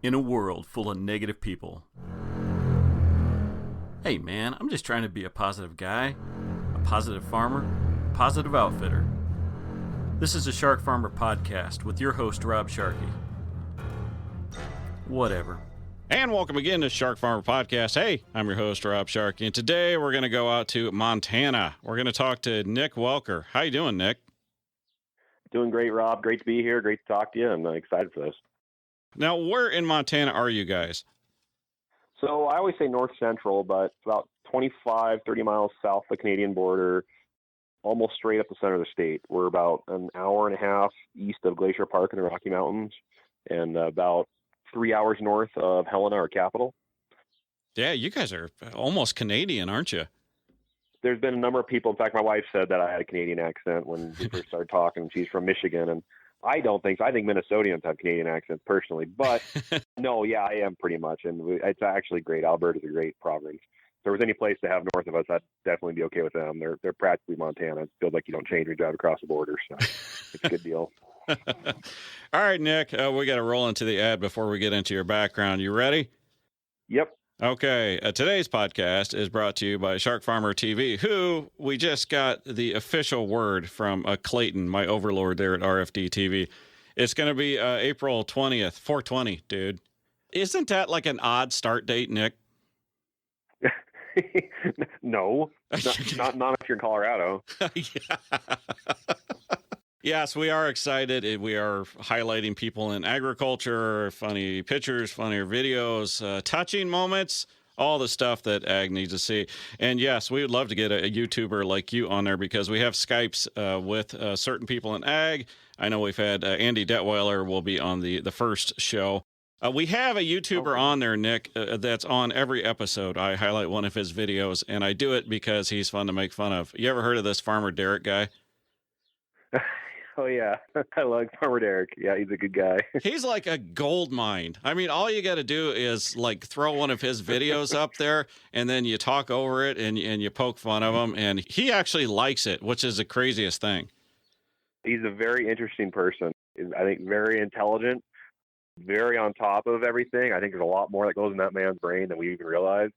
in a world full of negative people. Hey man, I'm just trying to be a positive guy, a positive farmer, a positive outfitter. This is a Shark Farmer podcast with your host, Rob Sharkey. Whatever. And welcome again to Shark Farmer Podcast. Hey, I'm your host, Rob Sharkey, and today we're going to go out to Montana. We're going to talk to Nick Welker. How you doing, Nick? Doing great, Rob. Great to be here. Great to talk to you. I'm excited for this. Now, where in Montana are you guys? So I always say north central, but it's about 25, 30 miles south of the Canadian border, almost straight up the center of the state. We're about an hour and a half east of Glacier Park in the Rocky Mountains and about 3 hours north of Helena, our capital. Yeah, you guys are almost Canadian, aren't you? There's been a number of people. In fact, my wife said that I had a Canadian accent when we first started talking. She's from Michigan, and I don't think so. I think Minnesotians have Canadian accents personally, but no, yeah, I am pretty much. And it's actually great. Alberta's a great province. If there was any place to have north of us, I'd definitely be okay with them. They're practically Montana. It feels like you don't change when you drive across the border, so it's a good deal. All right, Nick, we got to roll into the ad before we get into your background. You ready? Yep. Okay, today's podcast is brought to you by Shark Farmer TV, who we just got the official word from Clayton, my overlord there at RFD TV. It's going to be April 20th, 420, dude. Isn't that like an odd start date, Nick? No, not if you're in Colorado. Yeah. Yes, we are excited. We are highlighting people in agriculture, funny pictures, funnier videos, touching moments, all the stuff that ag needs to see. And yes, we would love to get a YouTuber like you on there because we have Skypes with certain people in ag. I know we've had Andy Detweiler will be on the first show. We have a YouTuber on there, Nick, that's on every episode. I highlight one of his videos, and I do it because he's fun to make fun of. You ever heard of this Farmer Derek guy? Oh, yeah. I like Farmer Derek. Yeah, he's a good guy. He's like a gold mine. I mean, all you got to do is like throw one of his videos up there and then you talk over it and you poke fun of him. And he actually likes it, which is the craziest thing. He's a very interesting person. I think very intelligent, very on top of everything. I think there's a lot more that goes in that man's brain than we even realize.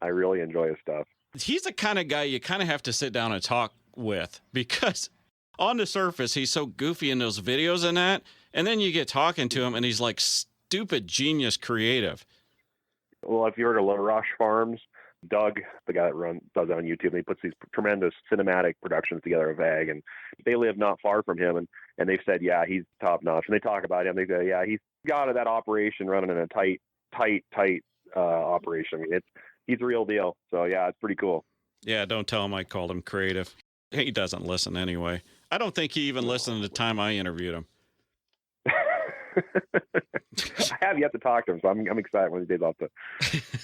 I really enjoy his stuff. He's the kind of guy you kind of have to sit down and talk with because on the surface, he's so goofy in those videos and that, and then you get talking to him, and he's like stupid genius creative. Well, if you heard of La Roche Farms, Doug, the guy that does that on YouTube, and he puts these tremendous cinematic productions together of ag, and they live not far from him, and they've said, yeah, he's top notch. And they talk about him. They go, yeah, he's got that operation running in a tight operation. I mean, he's the real deal. So yeah, it's pretty cool. Yeah, don't tell him I called him creative. He doesn't listen anyway. I don't think he even listened to the time I interviewed him. I have yet to talk to him, so I'm excited when he days off to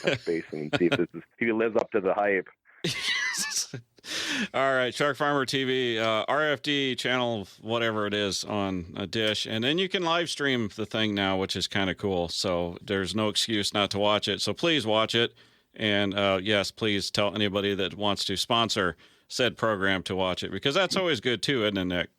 touch base and see if he lives up to the hype. All right, Shark Farmer TV, RFD channel, whatever it is, on a dish. And then you can live stream the thing now, which is kind of cool. So there's no excuse not to watch it. So please watch it. And yes, please tell anybody that wants to sponsor said program to watch it, because that's always good too, isn't it, Nick?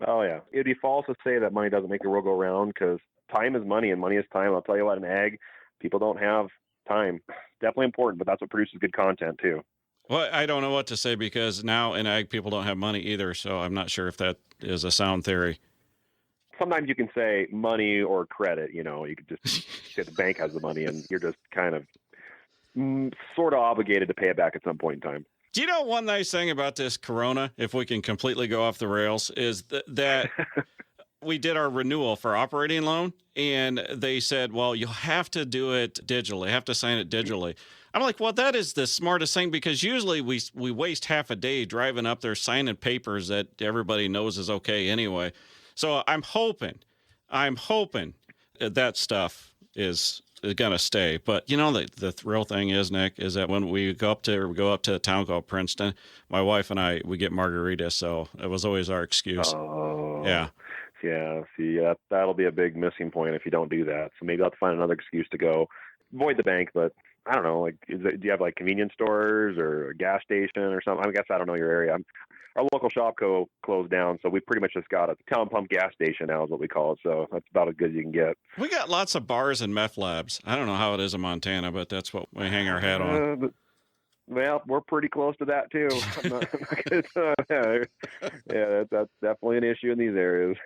Oh, yeah. It'd be false to say that money doesn't make the world go round, because time is money and money is time. I'll tell you what, in ag, people don't have time. Definitely important, but that's what produces good content too. Well, I don't know what to say, because now in ag, people don't have money either, so I'm not sure if that is a sound theory. Sometimes you can say money or credit, you could just say the bank has the money and you're just kind of sort of obligated to pay it back at some point in time. Do you know one nice thing about this Corona, if we can completely go off the rails, is that we did our renewal for operating loan, and they said, well, you'll have to do it digitally, have to sign it digitally. I'm like, well, that is the smartest thing, because usually we waste half a day driving up there signing papers that everybody knows is okay anyway. So I'm hoping that stuff is going to stay. But the real thing is, Nick, is that when we go up to a town called Princeton, my wife and I, we get margaritas. So it was always our excuse. Oh, yeah. See, that'll be a big missing point if you don't do that. So maybe I'll have to find another excuse to go avoid the bank. But I don't know, do you have like convenience stores or a gas station or something? I guess I don't know your area. our local Shopco closed down, so we pretty much just got a town pump gas station now is what we call it. So that's about as good as you can get. We got lots of bars and meth labs. I don't know how it is in Montana, but that's what we hang our hat on. Well, we're pretty close to that too. Yeah, that's definitely an issue in these areas.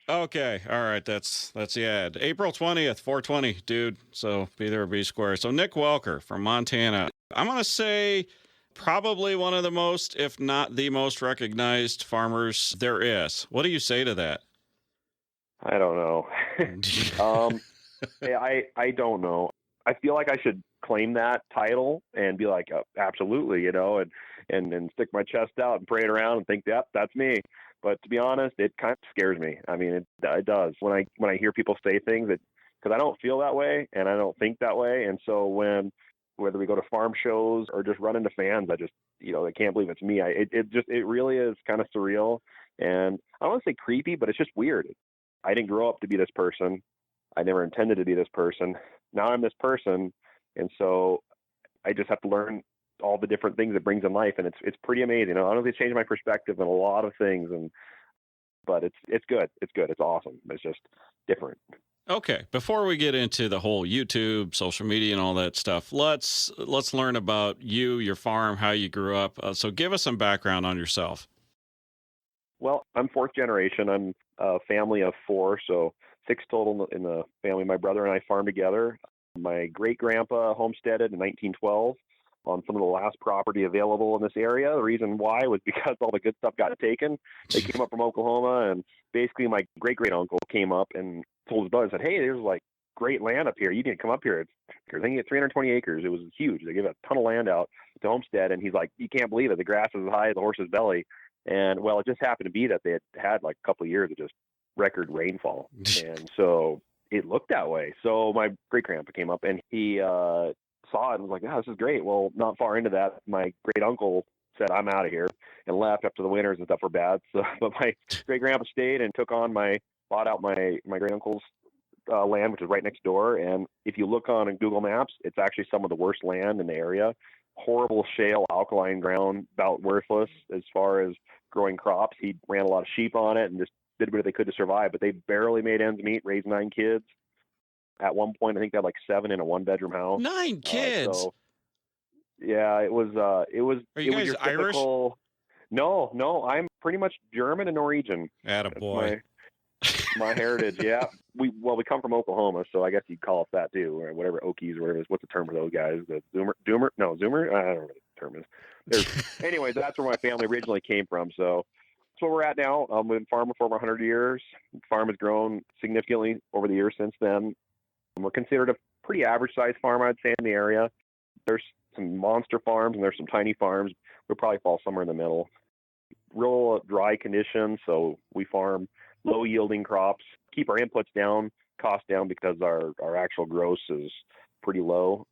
Okay, all right, that's the ad. April 20th, 420, dude. So be there or be square. So Nick Welker from Montana. I'm gonna say probably one of the most, if not the most recognized farmers there is. What do you say to that? I don't know. I don't know. I feel like I should claim that title and be like, absolutely, and stick my chest out and parade around and think, yep, that's me. But to be honest, it kind of scares me. I mean, it does when I hear people say things because I don't feel that way and I don't think that way. And so whether we go to farm shows or just run into fans, I just, I can't believe it's me. It really is kind of surreal. And I don't want to say creepy, but it's just weird. I didn't grow up to be this person. I never intended to be this person. Now I'm this person. And so I just have to learn all the different things it brings in life. And it's pretty amazing. I don't know if it's changed my perspective on a lot of things, but it's good. It's good. It's awesome. It's just different. Okay. Before we get into the whole YouTube, social media and all that stuff, let's learn about you, your farm, how you grew up. So give us some background on yourself. Well, I'm fourth generation. I'm a family of four, so 6 total in the family. My brother and I farm together. My great-grandpa homesteaded in 1912 on some of the last property available in this area. The reason why was because all the good stuff got taken. They came up from Oklahoma, and basically my great-great-uncle came up and told his brother, said, hey, there's like great land up here. You need to come up here. I think it's 320 acres. It was huge. They gave a ton of land out to homestead, and he's like, you can't believe it. The grass is as high as the horse's belly. And, well, it just happened to be that they had like a couple of years of just record rainfall. And so it looked that way. So my great-grandpa came up, and he saw it and was like, this is great. Well, not far into that, my great-uncle said, I'm out of here, and left after the winters and stuff were bad. So, but my great-grandpa stayed and bought out my great-uncle's land, which is right next door. And if you look on Google Maps, it's actually some of the worst land in the area. Horrible shale, alkaline ground, about worthless as far as growing crops. He ran a lot of sheep on it and just did what they could to survive, but they barely made ends meet, raised 9 kids. At one point, I think they had like 7 in a 1-bedroom house. 9 kids. So, yeah, it was. Are you guys your Irish? Typical... No, I'm pretty much German and Norwegian. Attaboy. My heritage, yeah. We come from Oklahoma, so I guess you'd call us that too, or whatever, Okies or whatever it is. What's the term for those guys? The Zoomer? No, Zoomer? I don't know what the term is. Anyways, that's where my family originally came from, so that's where we're at now. We've been farming for over 100 years. The farm has grown significantly over the years since then. We're considered a pretty average-sized farm, I'd say, in the area. There's some monster farms, and there's some tiny farms. We'll probably fall somewhere in the middle. Real dry conditions, so we farm low-yielding crops, keep our inputs down, cost down, because our actual gross is pretty low.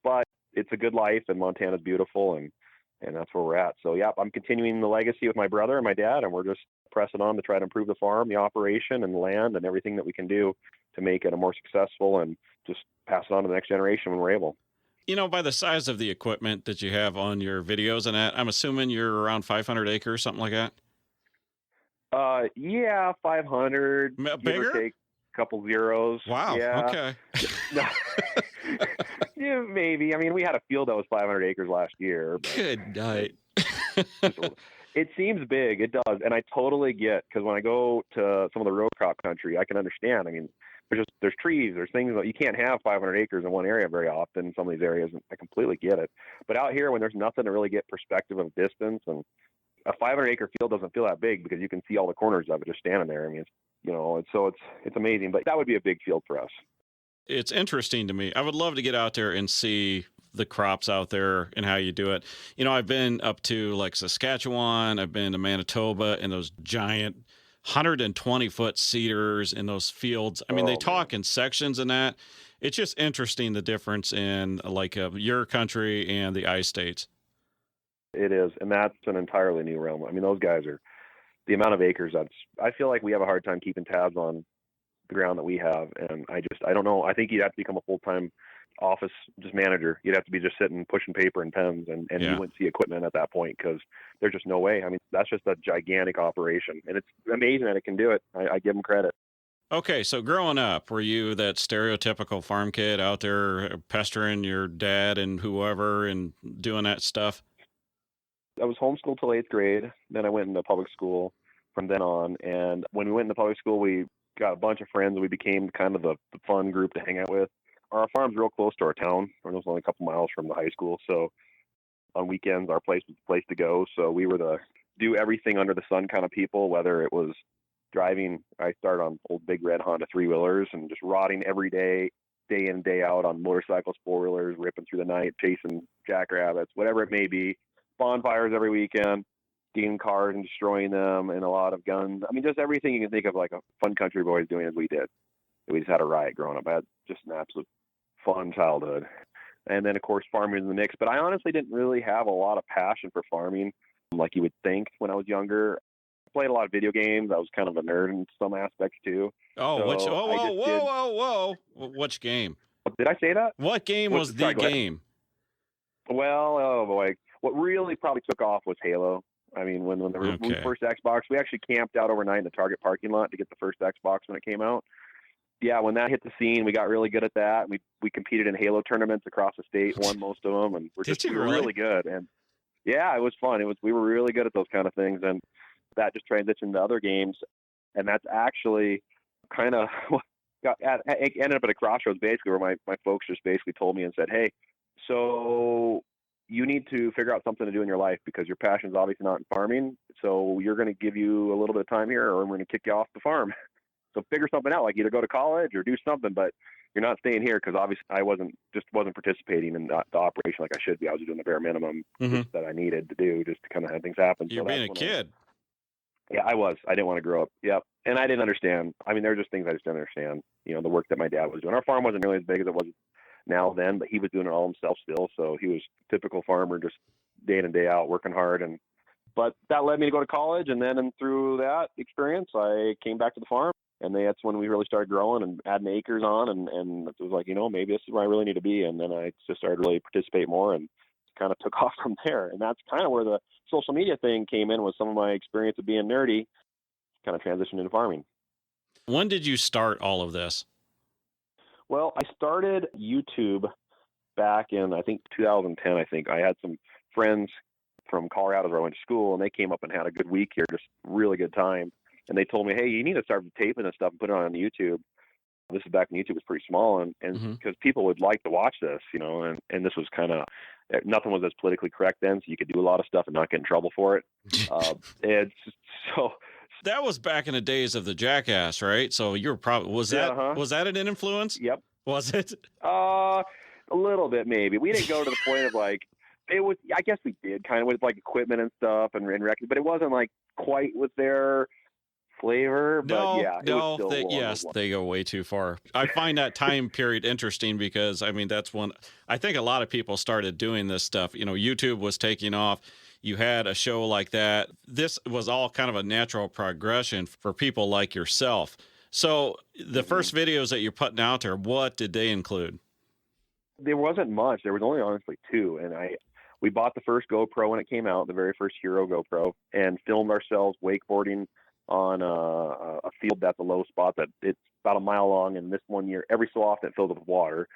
But it's a good life, and Montana's beautiful, and that's where we're at. So, yeah, I'm continuing the legacy with my brother and my dad, and we're just pressing on to try to improve the farm, the operation, and the land, and everything that we can do to make it a more successful and just pass it on to the next generation when we're able. By the size of the equipment that you have on your videos and that, I'm assuming you're around 500 acres, something like that? Yeah, 500. Bigger? Give or take a couple zeros. Wow. Yeah. Okay. Yeah, maybe. I mean, we had a field that was 500 acres last year. Good night. It seems big. It does. And I totally get, because when I go to some of the row crop country, I can understand. I mean, there's trees, there's things that you can't have 500 acres in one area very often in some of these areas. And I completely get it. But out here, when there's nothing to really get perspective of distance, and a 500-acre field doesn't feel that big because you can see all the corners of it just standing there. I mean, it's amazing. But that would be a big field for us. It's interesting to me. I would love to get out there and see the crops out there and how you do it. I've been up to like Saskatchewan, I've been to Manitoba, and those giant 120-foot cedars in those fields. I mean, they talk in sections and that. It's just interesting, the difference in like your country and the ice states. It is, and that's an entirely new realm. I mean, those guys are, the amount of acres, I feel like we have a hard time keeping tabs on the ground that we have, and I don't know. I think you'd have to become a full-time office just manager. You'd have to be just sitting pushing paper and pens, and Yeah. you wouldn't see equipment at that point because there's just no way. I mean, that's just a gigantic operation, and it's amazing that it can do it. I give them credit. Okay, so growing up, were you that stereotypical farm kid out there pestering your dad and whoever and doing that stuff? I was homeschooled till 8th grade. Then I went into public school from then on. And when we went into public school, we got a bunch of friends. We became kind of the fun group to hang out with. Our farm's real close to our town. It was only a couple miles from the high school. So on weekends, our place was the place to go. So we were the do everything under the sun kind of people, whether it was driving. I started on old big red Honda 3-wheelers and just rotting every day, day in, day out on motorcycles, 4-wheelers, ripping through the night, chasing jackrabbits, whatever it may be. Bonfires every weekend, stealing cars and destroying them, and a lot of guns. I mean, just everything you can think of like a fun country boys doing as we did. We just had a riot growing up. I had just an absolute fun childhood. And then, of course, farming in the mix. But I honestly didn't really have a lot of passion for farming like you would think when I was younger. I played a lot of video games. I was kind of a nerd in some aspects, too. Oh, So whoa. Which game? Did I say that? What game was the Sorry, go ahead. game? Well, oh boy. What really probably took off was Halo. I mean, when the Okay. first Xbox, we actually camped out overnight in the Target parking lot to get the first Xbox when it came out. Yeah, when that hit the scene, we got really good at that. We competed in Halo tournaments across the state, won most of them, and we were really good. And yeah, it was fun. We were really good at those kind of things, and that just transitioned to other games. And that's actually kind of ended up at a crossroads, basically, where my folks just basically told me and said, "Hey, so you need to figure out something to do in your life because your passion is obviously not in farming. So you're going to give you a little bit of time here, or I'm going to kick you off the farm. So figure something out, like either go to college or do something, but you're not staying here," because obviously I wasn't participating in the operation like I should be. I was doing the bare minimum that I needed to do just to kind of have things happen. You're being a kid. Yeah, I was. I didn't want to grow up. Yep. And I didn't understand. I mean, there were just things I just didn't understand. You know, the work that my dad was doing. Our farm wasn't really as big as it was now then, but he was doing it all himself still. So he was a typical farmer, just day in and day out, working hard. But that led me to go to college. And then through that experience, I came back to the farm. And that's when we really started growing and adding acres on. And it was like, maybe this is where I really need to be. And then I just started to really participate more and kind of took off from there. And that's kind of where the social media thing came in, with some of my experience of being nerdy, kind of transitioned into farming. When did you start all of this? Well, I started YouTube back in, I think, 2010, I think. I had some friends from Colorado where I went to school, and they came up and had a good week here, just really good time. And they told me, "Hey, you need to start taping this stuff and put it on YouTube." This is back when YouTube was pretty small, and because people would like to watch this, and this was kind of, nothing was as politically correct then, so you could do a lot of stuff and not get in trouble for it. It's so. That was back in the days of the Jackass, right? So you were probably, was that an influence? Yep. Was it? A little bit, maybe. We didn't go to the point of like, it was, I guess we did kind of with like equipment and stuff and records, but it wasn't like quite with their flavor. But they go way too far. I find that time period interesting because, I mean, that's when I think a lot of people started doing this stuff. YouTube was taking off. You had a show like that. This was all kind of a natural progression for people like yourself. So the first videos that you're putting out there, what did they include? There wasn't much. There was only honestly 2. And we bought the first GoPro when it came out, the very first Hero GoPro, and filmed ourselves wakeboarding on a field that's a low spot that it's about a mile long. And this one year, every so often it filled with water.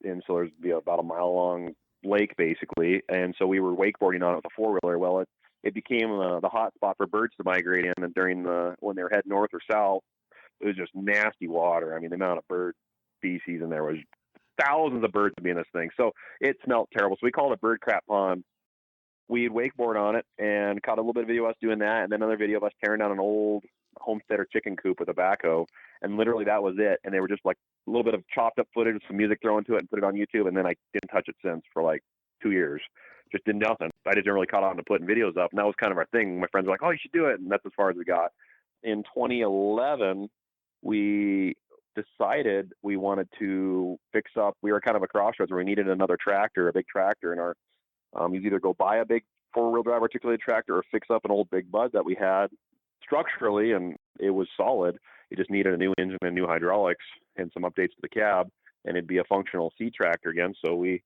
And so there's about a mile long lake basically. And so we were wakeboarding on it with a 4-wheeler. Well, it became the hot spot for birds to migrate in. And when they were heading north or south, it was just nasty water. I mean, the amount of bird species in there was thousands of birds would be in this thing. So it smelled terrible. So we called it Bird Crap Pond. We'd wakeboard on it and caught a little bit of video of us doing that, and then another video of us tearing down an old homesteader chicken coop with a backhoe. And literally that was it. And they were just like a little bit of chopped up footage with some music thrown to it and put it on YouTube. And then I didn't touch it since for like 2 years. Just did nothing. I didn't really caught on to putting videos up. And that was kind of our thing. My friends were like, "Oh, you should do it." And that's as far as we got. In 2011, we decided we wanted to fix up. We were kind of a crossroads where we needed another tractor, a big tractor in our, you either go buy a big 4-wheel drive articulated tractor or fix up an old Big Bud that we had structurally, and it was solid. It just needed a new engine and new hydraulics and some updates to the cab. and it'd be a functional seed tractor again. So we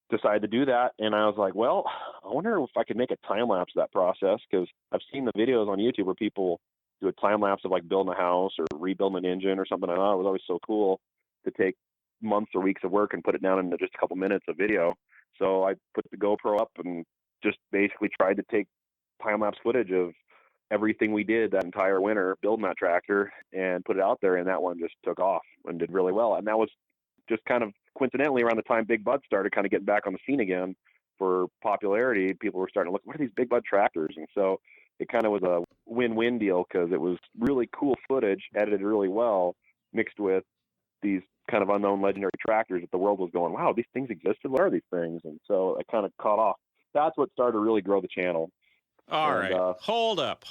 decided to do that. And I was like, well, I wonder if I could make a time lapse of that process, because I've seen the videos on YouTube where people do a time lapse of like building a house or rebuilding an engine or something. And I thought it was always so cool to take months or weeks of work and put it down into just a couple minutes of video. So I put the GoPro up and just basically tried to take time lapse footage of everything we did that entire winter building that tractor and put it out there. And that one just took off and did really well. And that was just kind of coincidentally around the time Big Bud started kind of getting back on the scene again for popularity. People were starting to look, what are these Big Bud tractors? And so it kind of was a win-win deal, because it was really cool footage, edited really well, mixed with these kind of unknown legendary tractors that the world was going, wow, these things existed. What are these things? And so it kind of caught off. That's what started to really grow the channel. All right. Hold up,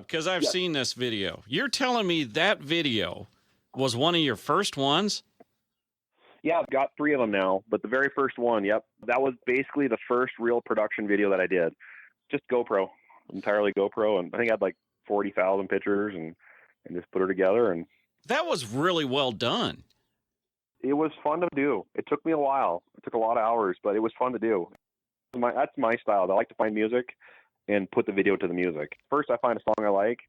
because I've seen this video. You're telling me that video was one of your first ones? Yeah, I've got 3 of them now, but the very first one, yep, that was basically the first real production video that I did. Just GoPro, entirely GoPro, and I think I had like 40,000 pictures and just put her together. And that was really well done. It was fun to do. It took me a while. It took a lot of hours, but it was fun to do. That's my style. I like to find music and put the video to the music. First, I find a song I like,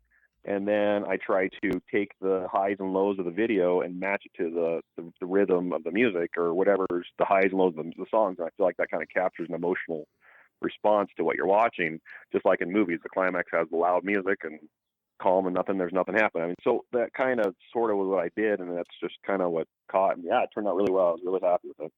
and then I try to take the highs and lows of the video and match it to the rhythm of the music, or whatever's the highs and lows of the songs. And I feel like that kind of captures an emotional response to what you're watching. Just like in movies, the climax has the loud music and calm and there's nothing happening. I mean, so that kind of sort of was what I did, and that's just kind of what caught. And yeah, it turned out really well. I was really happy with it.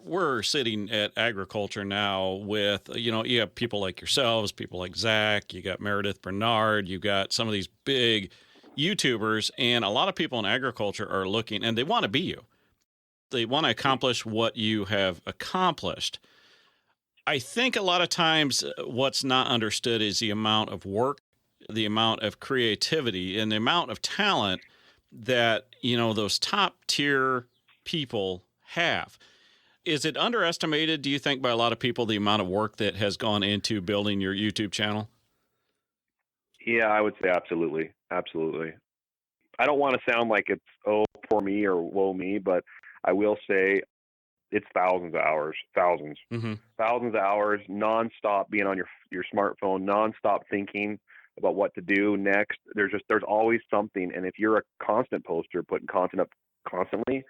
We're sitting at agriculture now with, you have people like yourselves, people like Zach, you got Meredith Bernard, you got some of these big YouTubers, and a lot of people in agriculture are looking, and they want to be you. They want to accomplish what you have accomplished. I think a lot of times what's not understood is the amount of work, the amount of creativity, and the amount of talent that, those top tier people have. Is it underestimated, do you think, by a lot of people, the amount of work that has gone into building your YouTube channel? Yeah, I would say absolutely. Absolutely. I don't want to sound like it's, oh, poor me or woe me, but I will say it's thousands of hours, thousands of hours, nonstop being on your smartphone, nonstop thinking about what to do next. There's always something. And if you're a constant poster, putting content up constantly,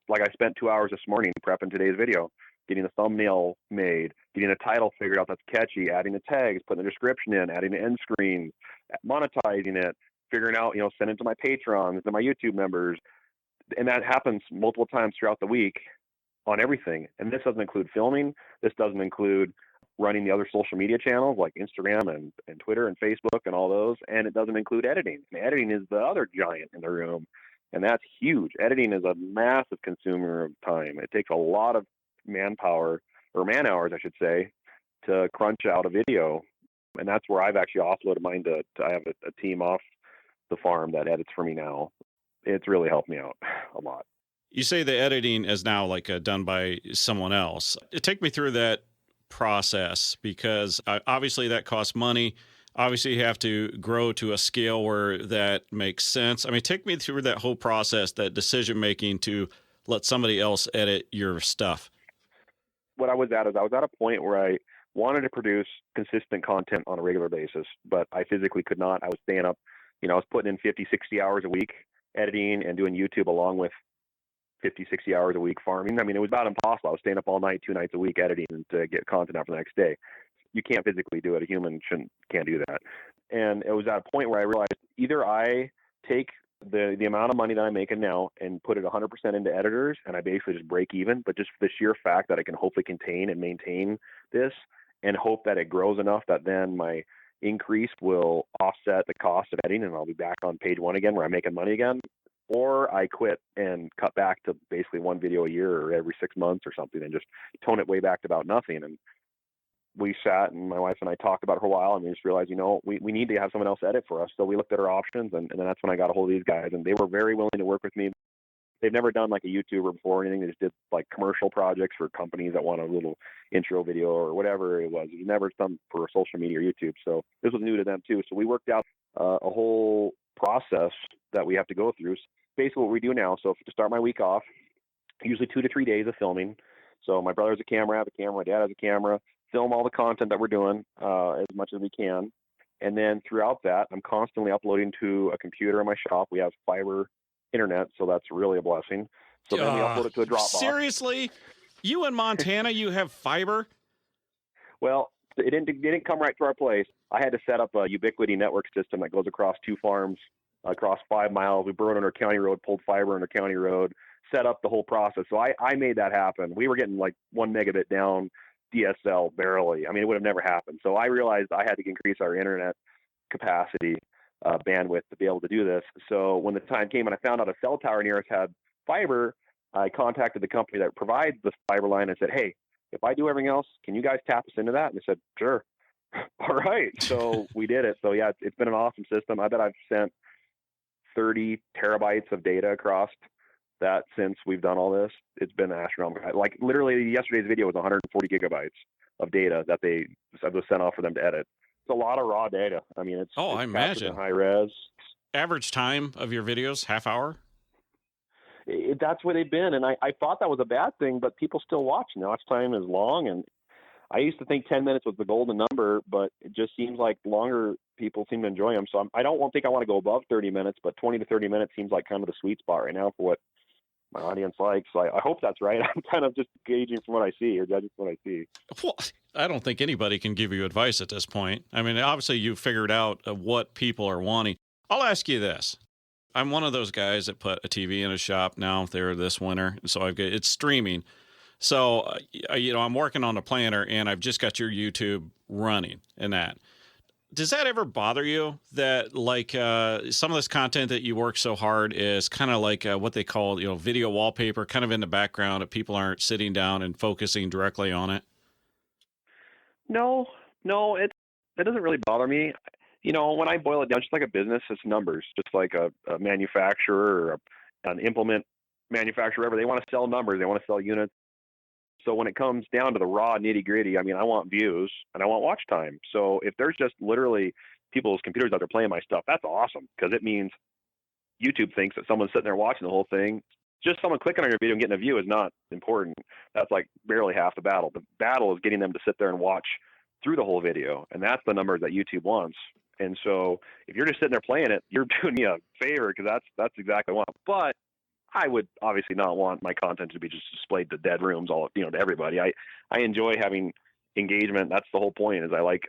like I spent 2 hours this morning prepping today's video, getting the thumbnail made, getting a title figured out that's catchy, adding the tags, putting the description in, adding the end screen, monetizing it, figuring out, sending it to my patrons, to my YouTube members. And that happens multiple times throughout the week on everything. And this doesn't include filming. This doesn't include running the other social media channels like Instagram and Twitter and Facebook and all those. And it doesn't include editing. And editing is the other giant in the room. And that's huge. Editing is a massive consumer of time. It takes a lot of manpower, or man hours, I should say, to crunch out a video. And that's where I've actually offloaded mine to I have a team off the farm that edits for me now. It's really helped me out a lot. You say the editing is now like done by someone else. Take me through that process, because obviously that costs money. Obviously, you have to grow to a scale where that makes sense. I mean, take me through that whole process, that decision-making to let somebody else edit your stuff. What I was at a point where I wanted to produce consistent content on a regular basis, but I physically could not. I was staying up, I was putting in 50, 60 hours a week editing and doing YouTube along with 50, 60 hours a week farming. I mean, it was about impossible. I was staying up all night, 2 nights a week editing to get content out for the next day. You can't physically do it. A human can't do that. And it was at a point where I realized either I take the amount of money that I'm making now and put it 100% into editors, and I basically just break even, but just for the sheer fact that I can hopefully contain and maintain this and hope that it grows enough that then my increase will offset the cost of editing and I'll be back on page one again where I'm making money again. Or I quit and cut back to basically one video a year or every 6 months or something and just tone it way back to about nothing. And we sat and my wife and I talked about it for a while, and we just realized, we need to have someone else edit for us. So we looked at our options, and then that's when I got a hold of these guys, and they were very willing to work with me. They've never done like a YouTuber before or anything. They just did like commercial projects for companies that want a little intro video or whatever it was. It was never done for social media or YouTube. So this was new to them too. So we worked out a whole process that we have to go through. Basically what we do now. So to start my week off, usually 2 to 3 days of filming. So my brother has a camera, I have a camera, my dad has a camera, film all the content that we're doing as much as we can. And then throughout that, I'm constantly uploading to a computer in my shop. We have fiber internet, so that's really a blessing. So then we upload it to a Dropbox. Seriously? You in Montana, you have fiber? Well, it didn't come right to our place. I had to set up a Ubiquity network system that goes across 2 farms, across 5 miles. We burrowed under county road, pulled fiber under county road, set up the whole process. So I made that happen. We were getting like 1 megabit down DSL barely. I mean, it would have never happened. So I realized I had to increase our internet capacity, bandwidth to be able to do this. So when the time came and I found out a cell tower near us had fiber, I contacted the company that provides the fiber line and said, hey, if I do everything else, can you guys tap us into that? And they said, sure. All right. So we did it. So yeah, it's been an awesome system. I bet I've sent 30 terabytes of data across that since we've done all this. It's been astronomical. Like literally yesterday's video was 140 gigabytes of data that was sent off for them to edit. It's a lot of raw data. I mean, it's I imagine high res. Average time of your videos, half hour? That's where they've been. And I thought that was a bad thing, but people still watch. Now watch time is long. And I used to think 10 minutes was the golden number, but it just seems like longer people seem to enjoy them. So I don't think I want to go above 30 minutes, but 20 to 30 minutes seems like kind of the sweet spot right now for what my audience likes. So I hope that's right. I'm kind of just gauging from what I see or judging from what I see. Well, I don't think anybody can give you advice at this point. I mean, obviously you figured out what people are wanting. I'll ask you this. I'm one of those guys that put a TV in a shop now there this winter. So it's streaming. So, I'm working on a planner and I've just got your YouTube running and that. Does that ever bother you that like some of this content that you work so hard is kind of like what they call, video wallpaper kind of in the background if people aren't sitting down and focusing directly on it? No, it doesn't really bother me. When I boil it down, just like a business, it's numbers, just like a manufacturer or an implement manufacturer, whatever. They want to sell numbers. They want to sell units. So when it comes down to the raw nitty gritty, I mean, I want views and I want watch time. So if there's just literally people's computers out there playing my stuff, that's awesome because it means YouTube thinks that someone's sitting there watching the whole thing. Just someone clicking on your video and getting a view is not important. That's like barely half the battle. The battle is getting them to sit there and watch through the whole video. And that's the numbers that YouTube wants. And so if you're just sitting there playing it, you're doing me a favor because that's exactly what I want. But I would obviously not want my content to be just displayed to dead rooms, all to everybody. I enjoy having engagement. That's the whole point. Is I like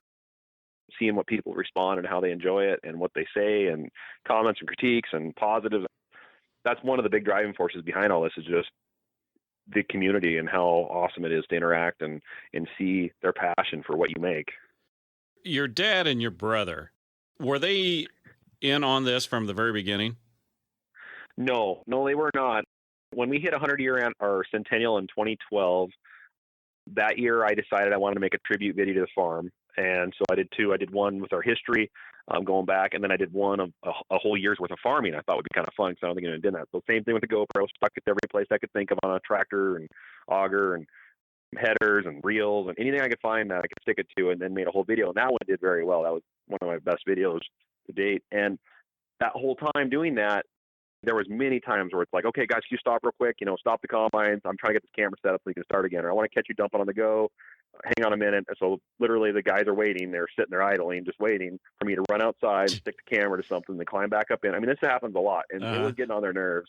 seeing what people respond and how they enjoy it and what they say and comments and critiques and positives. That's one of the big driving forces behind all this is just the community and how awesome it is to interact and see their passion for what you make. Your dad and your brother, were they in on this from the very beginning? No, they were not. When we hit 100-year our centennial in 2012, that year I decided I wanted to make a tribute video to the farm. And so I did 2. I did one with our history going back, and then I did one of a whole year's worth of farming. I thought would be kind of fun because I don't think anyone did that. So same thing with the GoPro, stuck it every place I could think of on a tractor and auger and headers and reels and anything I could find that I could stick it to, and then made a whole video. And that one did very well. That was one of my best videos to date. And that whole time doing that, there was many times where it's like, okay, guys, can you stop real quick? Stop the combines. I'm trying to get this camera set up so we can start again. Or I want to catch you dumping on the go. Hang on a minute. So literally the guys are waiting. They're sitting there idling, just waiting for me to run outside, stick the camera to something, then climb back up in. I mean, this happens a lot. And it was getting on their nerves.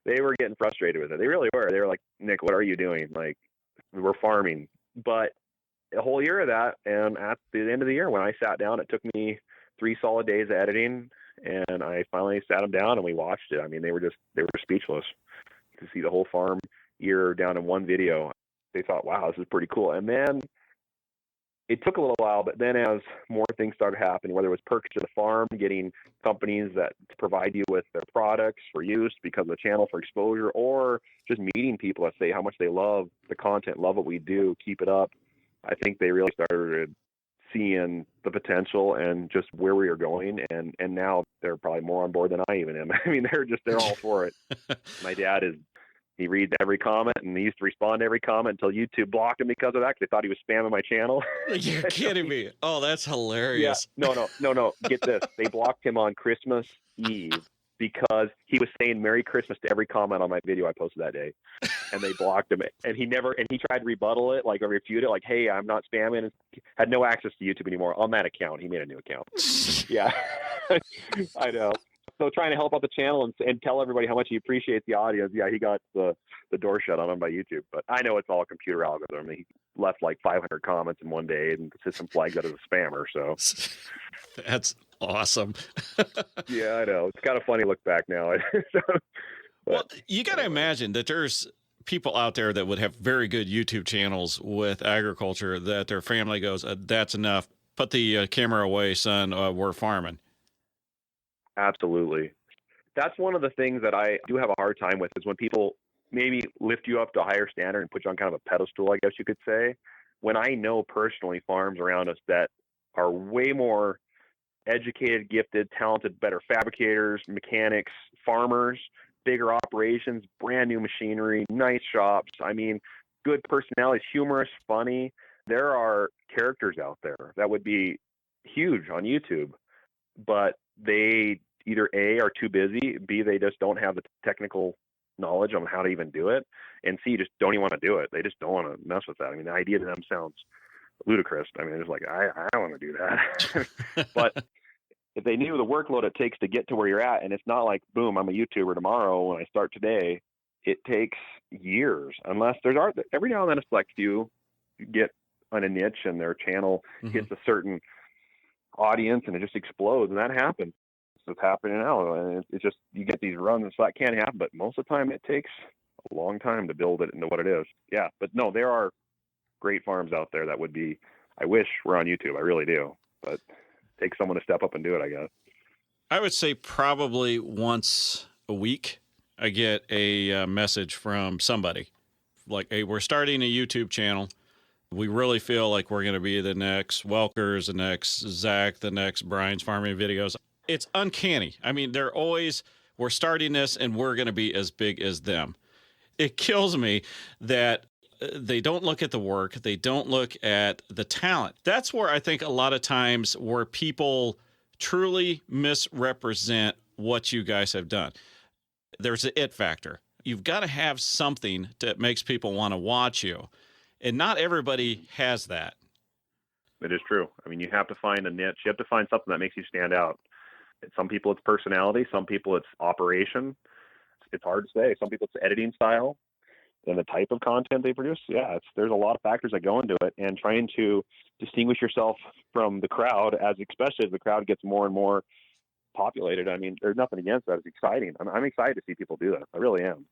They were getting frustrated with it. They really were. They were like, Nick, what are you doing? Like, we're farming. But a whole year of that, and at the end of the year when I sat down, it took me 3 solid days of editing, and I finally sat them down and we watched it. I mean, they were speechless to see the whole farm year down in one video. They thought, wow, this is pretty cool. And then it took a little while, but then as more things started happening, whether it was perks to the farm, getting companies that provide you with their products for use because of the channel for exposure, or just meeting people that say how much they love the content, love what we do, keep it up. I think they really started seeing the potential and just where we are going. And now they're probably more on board than I even am. I mean, they're all for it. My dad he reads every comment, and he used to respond to every comment until YouTube blocked him because of that, because they thought he was spamming my channel. You're kidding me. Oh, that's hilarious. Yeah. No. Get this. They blocked him on Christmas Eve, because he was saying Merry Christmas to every comment on my video I posted that day. And they blocked him. And he tried to rebuttal it, like, or refute it, like, hey, I'm not spamming. Had no access to YouTube anymore on that account. He made a new account. Yeah, I know. So trying to help out the channel and tell everybody how much he appreciates the audience. Yeah, he got the door shut on him by YouTube. But I know it's all a computer algorithm. He left like 500 comments in one day, and the system flagged that as a spammer. So that's awesome. Yeah, I know. It's kind of funny look back now. Well, you got to imagine that there's people out there that would have very good YouTube channels with agriculture that their family goes, that's enough. Put the camera away, son. We're farming. Absolutely. That's one of the things that I do have a hard time with, is when people maybe lift you up to a higher standard and put you on kind of a pedestal, I guess you could say. When I know personally farms around us that are way more educated, gifted, talented, better fabricators, mechanics, farmers, bigger operations, brand new machinery, nice shops. I mean, good personalities, humorous, funny. There are characters out there that would be huge on YouTube, but they either A, are too busy, B, they just don't have the technical knowledge on how to even do it, and C, just don't even want to do it. They just don't want to mess with that. I mean, the idea to them sounds ludicrous. I mean, it's like, I don't want to do that. But if they knew the workload it takes to get to where you're at, and it's not like, boom, I'm a YouTuber tomorrow when I start today. It takes years, unless every now and then a select few get on a niche and their channel hits a certain audience and it just explodes, and that happens. It's happening now, and it's just, you get these runs, so that can happen, but most of the time it takes a long time to build it into what it is. Yeah, but no, there are great farms out there that would be, I wish were on YouTube. I really do, but it takes someone to step up and do it, I guess. I would say probably once a week I get a message from somebody like, hey, we're starting a YouTube channel. We really feel like we're going to be the next Welkers, the next Zach, the next Brian's Farming Videos. It's uncanny. I mean, they're always, we're starting this and we're going to be as big as them. It kills me that they don't look at the work. They don't look at the talent. That's where I think a lot of times where people truly misrepresent what you guys have done. There's an it factor. You've got to have something that makes people want to watch you. And not everybody has that. It is true. I mean, you have to find a niche. You have to find something that makes you stand out. Some people it's personality. Some people it's operation. It's hard to say. Some people it's editing style and the type of content they produce. Yeah, there's a lot of factors that go into it, and trying to distinguish yourself from the crowd, especially as the crowd gets more and more populated. I mean, there's nothing against that. It's exciting. I'm excited to see people do that. I really am.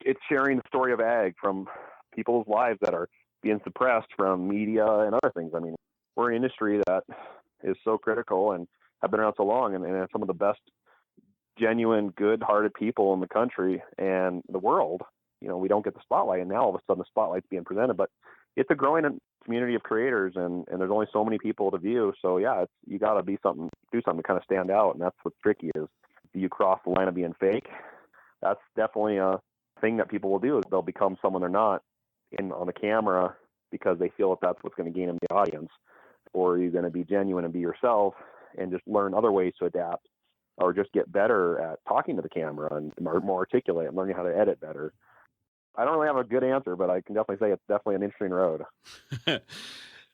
It's sharing the story of ag from people's lives that are being suppressed from media and other things. I mean, we're an industry that is so critical and have been around so long, and some of the best, genuine, good-hearted people in the country and the world. You know, we don't get the spotlight, and now all of a sudden the spotlight's being presented. But it's a growing community of creators, and there's only so many people to view. So yeah, you got to do something to kind of stand out, and that's what's tricky. Is do you cross the line of being fake? That's definitely a thing that people will do. Is they'll become someone they're not on the camera because they feel that that's what's going to gain them the audience. Or are you going to be genuine and be yourself and just learn other ways to adapt, or just get better at talking to the camera and more articulate and learning how to edit better? I don't really have a good answer, but I can definitely say it's definitely an interesting road.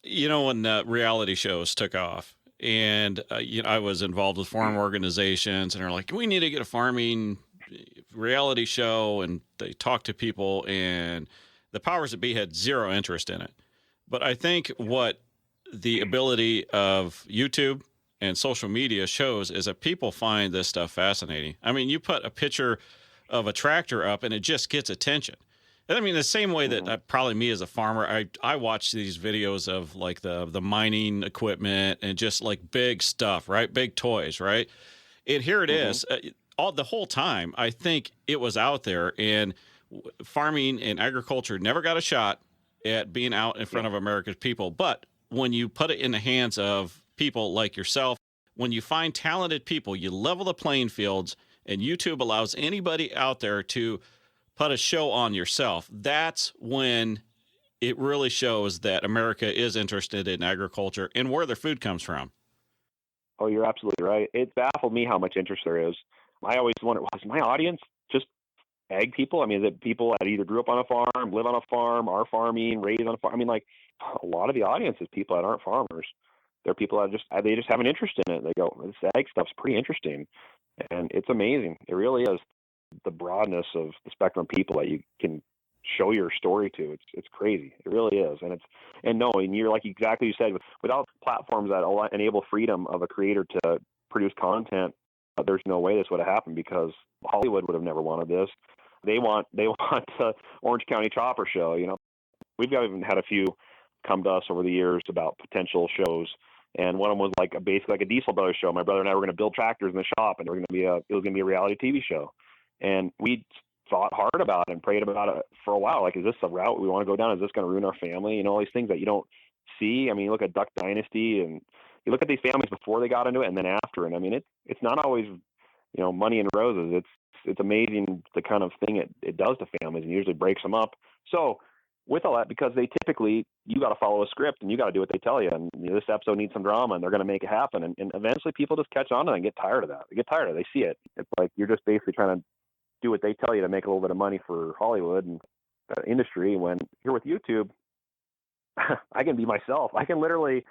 You know, when reality shows took off, and I was involved with farm organizations, and they're like, we need to get a farming reality show, and they talk to people, and the powers that be had zero interest in it. But I think what the ability of YouTube and social media shows is that people find this stuff fascinating. I mean, you put a picture of a tractor up and it just gets attention. And I mean, the same way that probably me as a farmer, I watch these videos of like the mining equipment and just like big stuff, right? Big toys, right? And here it is. The whole time, I think it was out there, and farming and agriculture never got a shot at being out in front of America's people. But when you put it in the hands of people like yourself, when you find talented people, you level the playing fields, and YouTube allows anybody out there to put a show on yourself. That's when it really shows that America is interested in agriculture and where their food comes from. Oh, you're absolutely right. It baffled me how much interest there is. I always wonder, was my audience just ag people? I mean, is it people that either grew up on a farm, live on a farm, are farming, raised on a farm? I mean, like, a lot of the audience is people that aren't farmers. They're people that they just have an interest in it. They go, this ag stuff's pretty interesting. And it's amazing. It really is, the broadness of the spectrum of people that you can show your story to. It's crazy. It really is. And you're like exactly you said, without platforms that enable freedom of a creator to produce content, there's no way this would have happened, because Hollywood would have never wanted this. They want Orange County Chopper Show. We've even had a few come to us over the years about potential shows, and one of them was basically like a Diesel Brothers show. My brother and I were going to build tractors in the shop, and it was going to be a reality TV show. And we thought hard about it and prayed about it for a while. Like, is this a route we want to go down? Is this going to ruin our family? All these things that you don't see. I mean, you look at Duck Dynasty, and you look at these families before they got into it and then after. And I mean, it's not always, money and roses. It's amazing the kind of thing it does to families, and usually breaks them up. So with all that, because they typically, you got to follow a script and you got to do what they tell you. And this episode needs some drama, and they're going to make it happen. And eventually people just catch on to it and get tired of that. They get tired of it. They see it. It's like, you're just basically trying to do what they tell you to make a little bit of money for Hollywood and the industry. When here with YouTube, I can be myself. I can literally,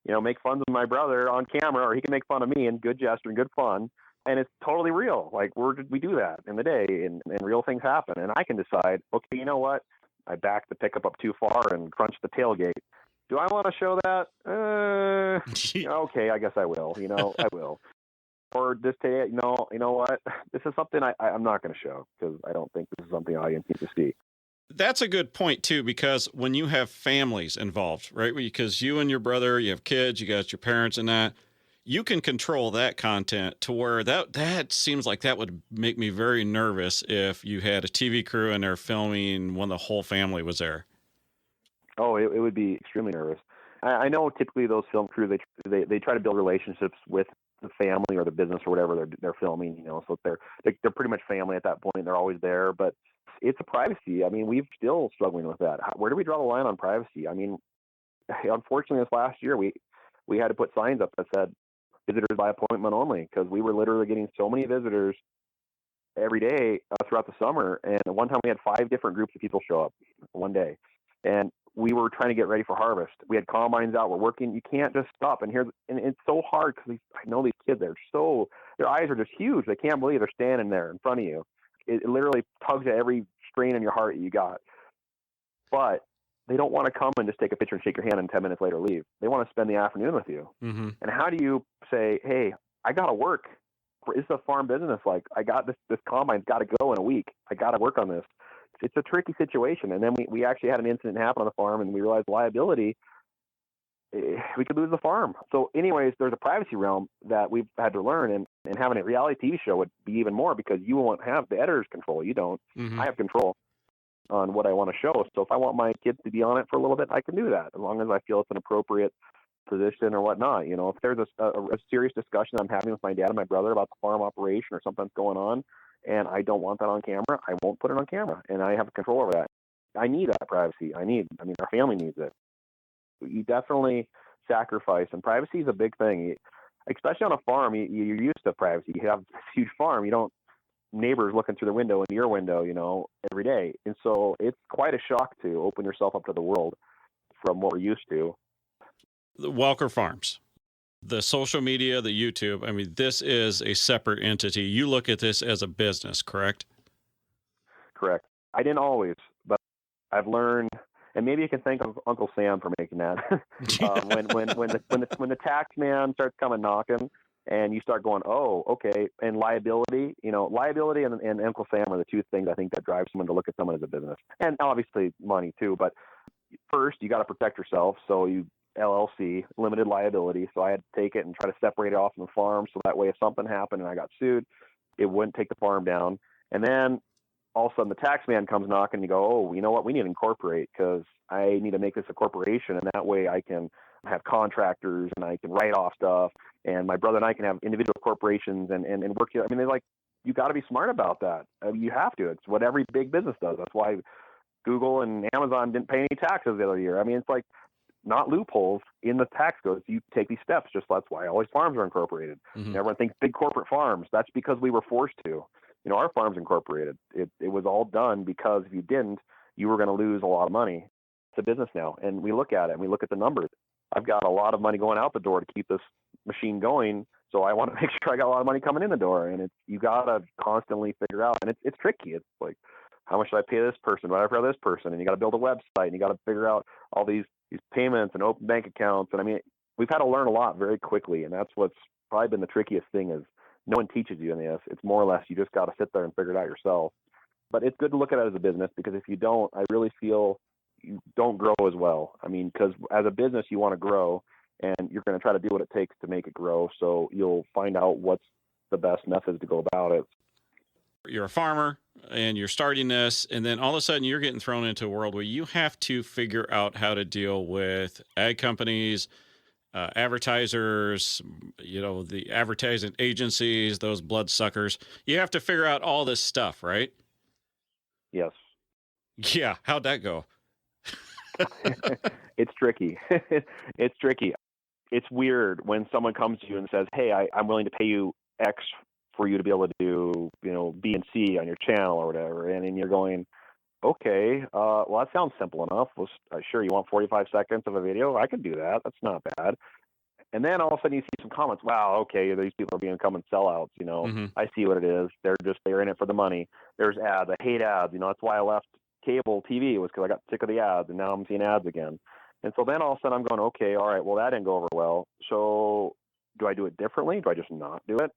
make fun of my brother on camera, or he can make fun of me in good gesture and good fun. And it's totally real. Like, we do that in the day, and real things happen. And I can decide, okay, you know what? I backed the pickup up too far and crunched the tailgate. Do I want to show that? Okay, I guess I will. I will. Or just say, no, you know what? This is something I'm not going to show, because I don't think this is something the audience needs to see. That's a good point, too, because when you have families involved, right? Because you and your brother, you have kids, you got your parents and that, you can control that content to where that seems like that would make me very nervous if you had a TV crew and they're filming when the whole family was there. Oh, it would be extremely nervous. I know typically those film crews, they try to build relationships with the family or the business or whatever they're filming, so they're pretty much family at that point. They're always there, but it's a privacy. I mean, we're still struggling with that. Where do we draw the line on privacy? I mean, unfortunately, this last year we had to put signs up that said visitors by appointment only, because we were literally getting so many visitors every day throughout the summer. And one time we had 5 different groups of people show up one day, and we were trying to get ready for harvest. We had combines out. We're working. You can't just stop. And it's so hard, because I know these kids, their eyes are just huge. They can't believe they're standing there in front of you. It literally tugs at every strain in your heart you got. But they don't want to come and just take a picture and shake your hand and 10 minutes later leave. They want to spend the afternoon with you. Mm-hmm. And how do you say, hey, I got to work? It's a farm business. Like, I got this combine's got to go in a week. I got to work on this. It's a tricky situation. And then we actually had an incident happen on the farm, and we realized liability. We could lose the farm. So anyways, there's a privacy realm that we've had to learn, and having a reality TV show would be even more, because you won't have the editor's control. You don't. Mm-hmm. I have control on what I want to show. So if I want my kids to be on it for a little bit, I can do that, as long as I feel it's an appropriate position or whatnot. If there's a serious discussion I'm having with my dad and my brother about the farm operation or something's going on, and I don't want that on camera, I won't put it on camera, and I have control over that. I need that privacy. Our family needs it. You definitely sacrifice, and privacy is a big thing, especially on a farm. You're used to privacy. You have this huge farm. You don't neighbors looking through the window into your window, every day. And so it's quite a shock to open yourself up to the world from what we're used to. The Welker Farms, the social media, the YouTube, I mean, this is a separate entity. You look at this as a business, correct? Correct. I didn't always, but I've learned, and maybe you can thank Uncle Sam for making that. When the tax man starts coming knocking, and you start going, oh, okay, and liability, liability and Uncle Sam are the two things I think that drive someone to look at someone as a business, and obviously money too. But first, you got to protect yourself, so you LLC, limited liability. So I had to take it and try to separate it off from the farm, so that way if something happened and I got sued, it wouldn't take the farm down. And then all of a sudden the tax man comes knocking, and you go, oh, you know what, we need to incorporate, because I need to make this a corporation, and that way I can have contractors and I can write off stuff, and my brother and I can have individual corporations and work. I mean, they're like, you got to be smart about that. You have to. It's what every big business does. That's why Google and Amazon didn't pay any taxes the other year. I mean, it's like, not loopholes in the tax codes. You take these steps. Just that's why all these farms are incorporated. Mm-hmm. Everyone thinks big corporate farms. That's because we were forced to. Our farm's incorporated. It was all done because if you didn't, you were going to lose a lot of money. It's a business now, and we look at it and we look at the numbers. I've got a lot of money going out the door to keep this machine going, so I want to make sure I got a lot of money coming in the door. And you got to constantly figure out, and it's tricky. It's like, how much should I pay this person? What do I pay this person? And you got to build a website, and you got to figure out all these payments and open bank accounts. And I mean, we've had to learn a lot very quickly, and that's what's probably been the trickiest thing is no one teaches you in this. It's more or less you just got to sit there and figure it out yourself. But it's good to look at it as a business, because if you don't, I really feel you don't grow as well. I mean, because as a business, you want to grow, and you're going to try to do what it takes to make it grow. So you'll find out what's the best methods to go about it. You're a farmer and you're starting this, and then all of a sudden you're getting thrown into a world where you have to figure out how to deal with ag companies, advertisers, the advertising agencies, those bloodsuckers. You have to figure out all this stuff, right? Yes. Yeah. How'd that go? It's tricky. It's tricky. It's weird when someone comes to you and says, hey, I'm willing to pay you X for you to be able to do, B and C on your channel or whatever. And then you're going, okay, well, that sounds simple enough. Well, sure, you want 45 seconds of a video? I can do that. That's not bad. And then all of a sudden you see some comments. Wow, okay, these people are becoming sellouts. Mm-hmm. I see what it is. They're in it for the money. There's ads. I hate ads. That's why I left cable TV, was because I got sick of the ads, and now I'm seeing ads again. And so then all of a sudden I'm going, okay, all right, well, that didn't go over well. So do I do it differently? Do I just not do it?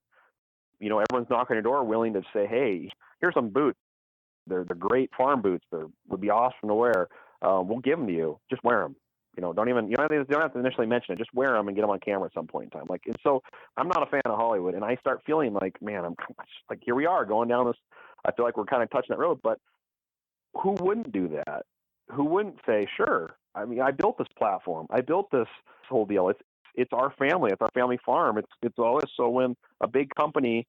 Everyone's knocking on your door willing to say, hey, here's some boots. They're great farm boots. They would be awesome to wear. We'll give them to you. Just wear them. You don't have to initially mention it. Just wear them and get them on camera at some point in time. And so I'm not a fan of Hollywood, and I start feeling like, man, I'm like, here we are going down this. I feel like we're kind of touching that road, but who wouldn't do that? Who wouldn't say, sure? I mean, I built this platform. I built this whole deal. It's our family. It's our family farm. It's all this. So when a big company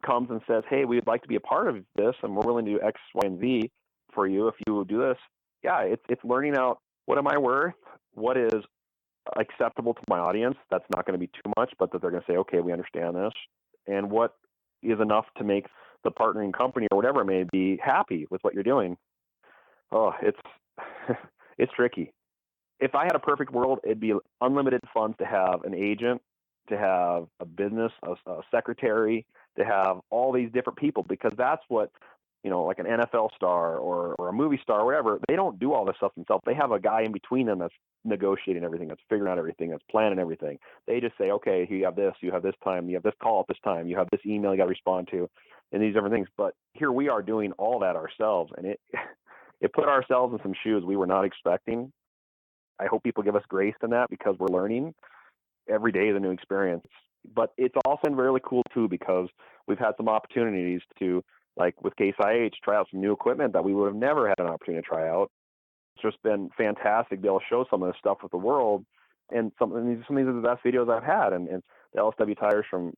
comes and says, hey, we'd like to be a part of this, and we're willing to do X, Y, and Z for you if you do this, yeah, it's learning out, what am I worth? What is acceptable to my audience? That's not going to be too much, but that they're going to say, okay, we understand this. And what is enough to make the partnering company or whatever it may be happy with what you're doing? Oh, it's tricky. If I had a perfect world, it'd be unlimited funds to have an agent, to have a business, a secretary, to have all these different people, because that's what, like an NFL star or a movie star or whatever, they don't do all this stuff themselves. They have a guy in between them that's negotiating everything, that's figuring out everything, that's planning everything. They just say, okay, you have this time, you have this call at this time, you have this email you got to respond to, and these different things. But here we are doing all that ourselves, and it put ourselves in some shoes we were not expecting. I hope people give us grace in that, because we're learning. Every day is a new experience. But it's also been really cool, too, because we've had some opportunities to, like with Case IH, try out some new equipment that we would have never had an opportunity to try out. It's just been fantastic to be able to show some of this stuff with the world. And some of these are the best videos I've had. And the LSW tires from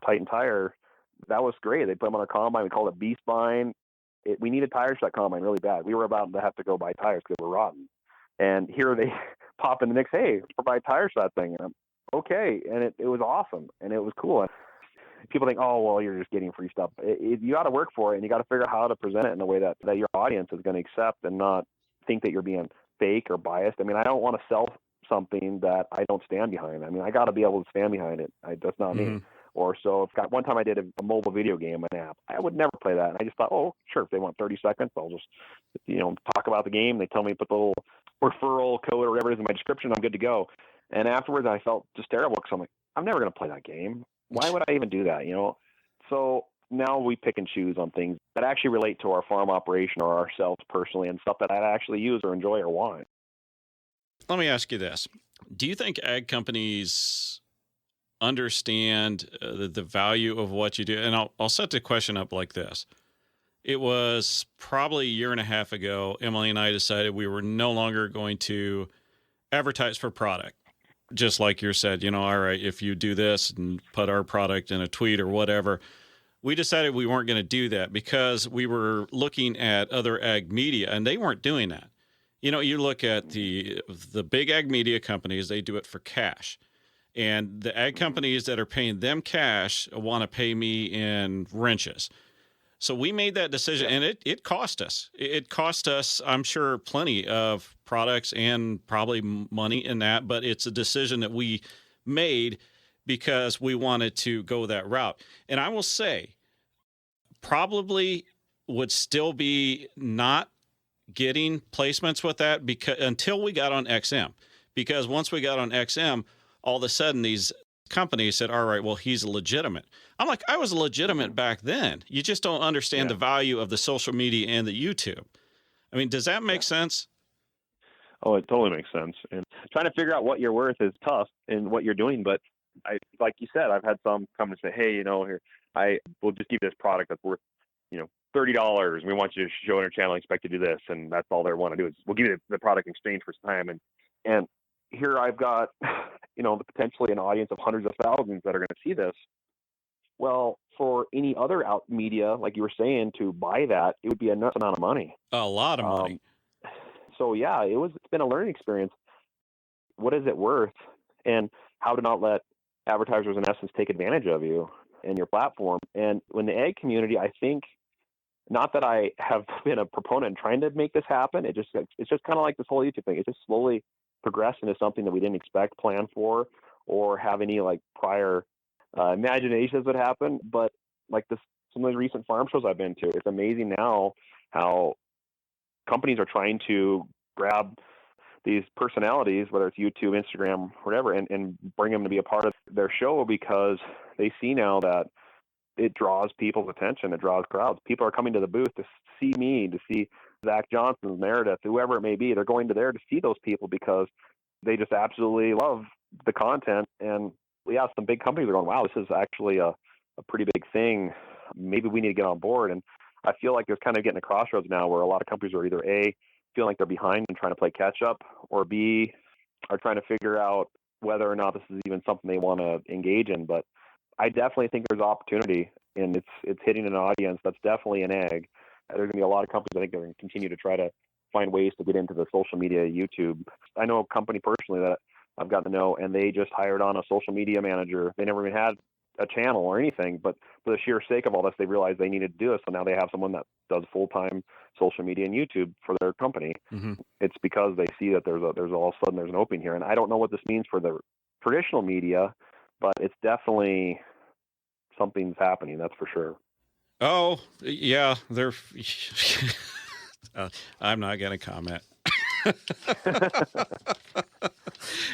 Titan Tire, that was great. They put them on our combine. We called it Beast Bine. We needed tires for that combine really bad. We were about to have to go buy tires because they were rotten. And here they pop in the mix, hey, let's provide tires for that thing. And I'm, okay. And it was awesome. And it was cool. People think, oh, well, you're just getting free stuff. You got to work for it, and you got to figure out how to present it in a way that your audience is going to accept and not think that you're being fake or biased. I mean, I don't want to sell something that I don't stand behind. I mean, I got to be able to stand behind it. That's not me. Or so one time I did a mobile video game, an app. I would never play that. And I just thought, oh, sure, if they want 30 seconds, I'll just, talk about the game. They tell me put the little referral code or whatever it is in my description, I'm good to go. And afterwards, I felt just terrible because I'm like, I'm never going to play that game. Why would I even do that, So now we pick and choose on things that actually relate to our farm operation or ourselves personally, and stuff that I actually use or enjoy or want. Let me ask you this. Do you think ag companies understand the value of what you do? And I'll set the question up like this. It was probably a year and a half ago, Emily and I decided we were no longer going to advertise for product. Just like you said, all right, if you do this and put our product in a tweet or whatever, we decided we weren't going to do that because we were looking at other ag media and they weren't doing that. You look at the big ag media companies, they do it for cash. And the ag companies that are paying them cash want to pay me in wrenches. So we made that decision, and it cost us. It cost us, I'm sure, plenty of products and probably money in that, but it's a decision that we made because we wanted to go that route. And I will say, probably would still be not getting placements with that because until we got on XM. Because once we got on XM, all of a sudden these companies said, all right, well, he's legitimate. I'm like, I was legitimate back then. You just don't understand the value of the social media and the YouTube. I mean, does that make sense? Oh, it totally makes sense. And trying to figure out what you're worth is tough in what you're doing. But like you said, I've had some come and say, hey, here, we'll just give you this product that's worth, $30. We want you to show on our channel, expect to do this. And that's all they want to do is we'll give you the product in exchange for some time. And here I've got, potentially an audience of hundreds of thousands that are going to see this. Well, for any other out media, like you were saying, to buy that, it would be a nuts amount of money. A lot of money. So yeah, it's been a learning experience. What is it worth, and how to not let advertisers in essence take advantage of you and your platform. And when the ag community, I think, not that I have been a proponent trying to make this happen, it's just kind of like this whole YouTube thing. It just slowly progressed into something that we didn't expect, plan for, or have any like prior imaginations would happen. But like some of the recent farm shows I've been to, it's amazing now how companies are trying to grab these personalities, whether it's YouTube, Instagram, whatever, and bring them to be a part of their show because they see now that it draws people's attention. It draws crowds. People are coming to the booth to see me, to see Zach Johnson, Meredith, whoever it may be. They're going to there to see those people because they just absolutely love the content. And some big companies are going, wow, this is actually a pretty big thing. Maybe we need to get on board. And I feel like there's kind of getting a crossroads now where a lot of companies are either A, feeling like they're behind and trying to play catch up, or B, are trying to figure out whether or not this is even something they want to engage in. But I definitely think there's opportunity, and it's hitting an audience that's definitely an ag. There's going to be a lot of companies I think that are going to continue to try to find ways to get into the social media YouTube. I know a company personally that I've gotten to know, and they just hired on a social media manager. They never even had a channel or anything, but for the sheer sake of all this, they realized they needed to do it. So now they have someone that does full-time social media and YouTube for their company. Mm-hmm. It's because they see that there's all of a sudden there's an opening here. And I don't know what this means for the traditional media, but it's definitely something's happening. That's for sure. Oh yeah. I'm not going to comment.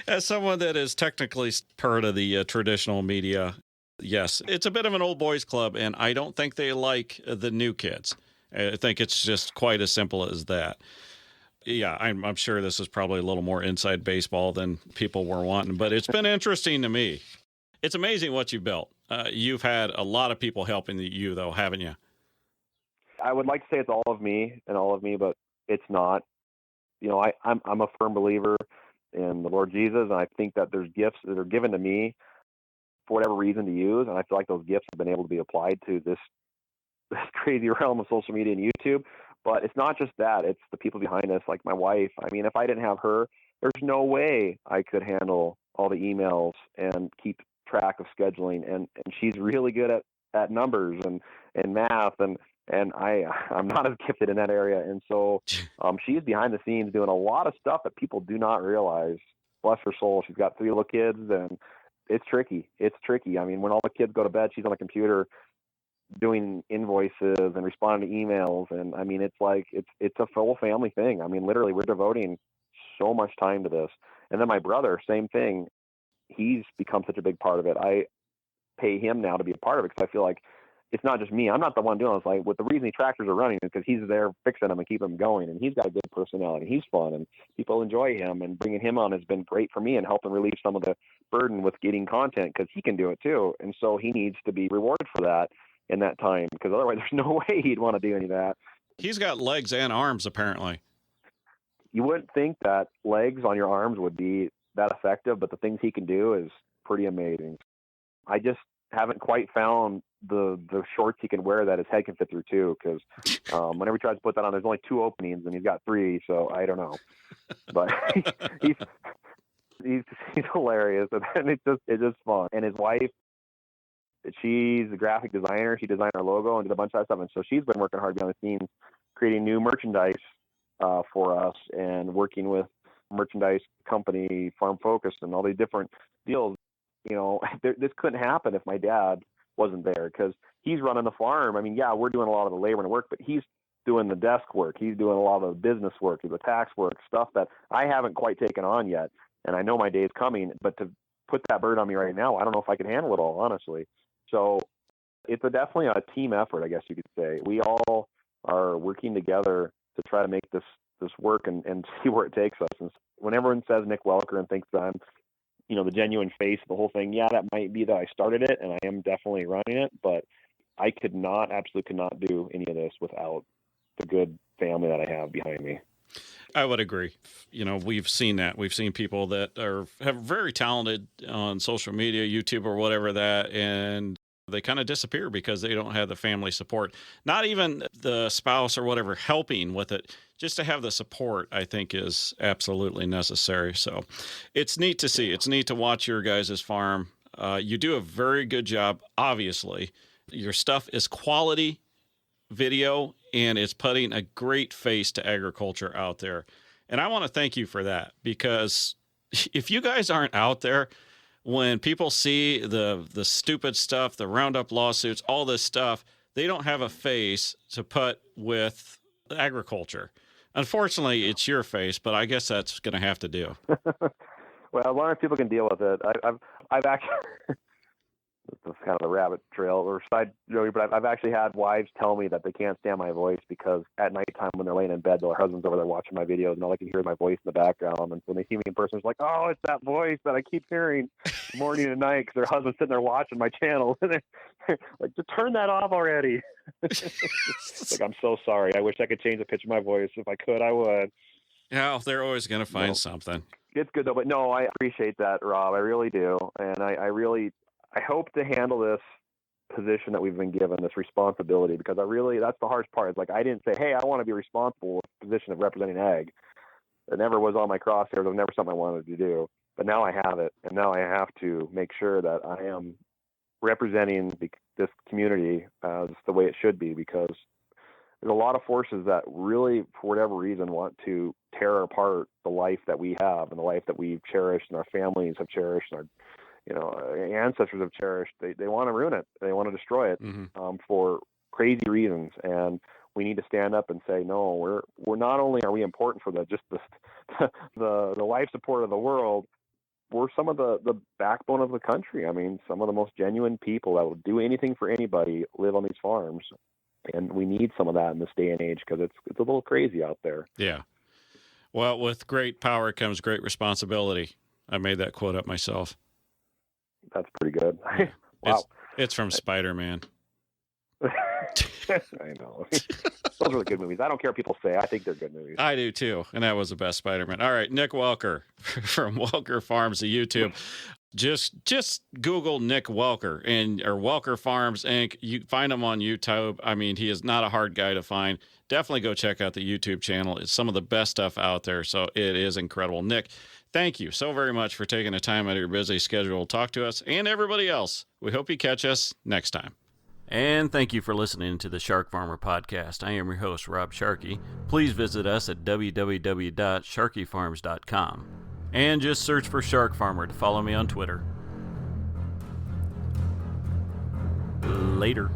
As someone that is technically part of the traditional media, yes, it's a bit of an old boys club, and I don't think they like the new kids. I think it's just quite as simple as that. Yeah, I'm sure this is probably a little more inside baseball than people were wanting, but it's been interesting to me. It's amazing what you built. You've had a lot of people helping you, though, haven't you? I would like to say it's all of me, but it's not. I'm a firm believer in the Lord Jesus, and I think that there's gifts that are given to me for whatever reason to use, and I feel like those gifts have been able to be applied to this crazy realm of social media and YouTube. But it's not just that, it's the people behind us, like my wife. I mean, if I didn't have her, there's no way I could handle all the emails and keep track of scheduling, and she's really good at numbers and math, and I'm not as gifted in that area. And so she's behind the scenes doing a lot of stuff that people do not realize. Bless her soul. She's got 3 little kids, and it's tricky. I mean, when all the kids go to bed, she's on the computer doing invoices and responding to emails. And I mean, it's like, it's a full family thing. I mean, literally we're devoting so much time to this. And then my brother, same thing. He's become such a big part of it. I pay him now to be a part of it because I feel like it's not just me. I'm not the one doing it. It's like, the reason these tractors are running is because he's there fixing them and keeping them going. And he's got a good personality. He's fun, and people enjoy him. And bringing him on has been great for me and helping relieve some of the burden with getting content because he can do it too. And so he needs to be rewarded for that in that time, because otherwise there's no way he'd want to do any of that. He's got legs and arms, apparently. You wouldn't think that legs on your arms would be that effective, but the things he can do is pretty amazing. I just haven't quite found the shorts he can wear that his head can fit through too. Because whenever he tries to put that on, there's only 2 openings and he's got 3. So I don't know, but he's hilarious, and it's just fun. And his wife, she's a graphic designer. She designed our logo and did a bunch of that stuff. And so she's been working hard behind the scenes, creating new merchandise for us, and working with merchandise company Farm Focus and all these different deals. You know, this couldn't happen if my dad wasn't there, because he's running the farm. I mean, yeah, we're doing a lot of the labor and work, but he's doing the desk work. He's doing a lot of the business work, the tax work, stuff that I haven't quite taken on yet. And I know my day is coming, but to put that burden on me right now, I don't know if I can handle it all, honestly. So it's definitely a team effort, I guess you could say. We all are working together to try to make this work and see where it takes us. And when everyone says Nick Welker and thinks that I'm, you know, the genuine face of the whole thing, yeah, that might be that I started it and I am definitely running it, but I absolutely could not do any of this without the good family that I have behind me. I would agree. You know, we've seen that. We've seen people that have very talented on social media, YouTube or whatever that, and they kind of disappear because they don't have the family support. Not even the spouse or whatever helping with it. Just to have the support, I think, is absolutely necessary. So it's neat to see. It's neat to watch your guys' farm. You do a very good job, obviously. Your stuff is quality video, and it's putting a great face to agriculture out there. And I want to thank you for that, because if you guys aren't out there, when people see the stupid stuff, the Roundup lawsuits, all this stuff, they don't have a face to put with agriculture. Unfortunately, it's your face, but I guess that's going to have to do. Well, as long as people can deal with it, I've actually this is kind of a rabbit trail or side joke, but I've actually had wives tell me that they can't stand my voice because at nighttime when they're laying in bed, their husband's over there watching my videos and all they can hear is my voice in the background. And when they see me in person, it's like, oh, it's that voice that I keep hearing morning and night because their husband's sitting there watching my channel. And they're like, just turn that off already. Like, I'm so sorry. I wish I could change the pitch of my voice. If I could, I would. Yeah, they're always going to find something. It's good though, but no, I appreciate that, Rob. I really do. And I hope to handle this position that we've been given, this responsibility, because that's the hardest part. It's like, I didn't say, hey, I want to be responsible with the position of representing ag. It never was on my crosshairs. It was never something I wanted to do. But now I have it. And now I have to make sure that I am representing this community as the way it should be, because there's a lot of forces that really, for whatever reason, want to tear apart the life that we have and the life that we've cherished and our families have cherished and our ancestors have cherished. They want to ruin it. They want to destroy it for crazy reasons. And we need to stand up and say, no, we're not only are we important for the life support of the world, we're some of the backbone of the country. I mean, some of the most genuine people that will do anything for anybody live on these farms. And we need some of that in this day and age because it's a little crazy out there. Yeah. Well, with great power comes great responsibility. I made that quote up myself. That's pretty good. Yeah. Wow. It's from Spider-Man. I know. Those are the good movies. I don't care what people say. I think they're good movies. I do too. And that was the best Spider-Man. All right. Nick Welker from Welker Farms, the YouTube. Just Google Nick Welker or Welker Farms Inc. You find him on YouTube. I mean, he is not a hard guy to find. Definitely go check out the YouTube channel. It's some of the best stuff out there. So it is incredible. Nick, thank you so very much for taking the time out of your busy schedule to talk to us and everybody else. We hope you catch us next time. And thank you for listening to the Shark Farmer Podcast. I am your host, Rob Sharkey. Please visit us at www.sharkyfarms.com. And just search for Shark Farmer to follow me on Twitter. Later.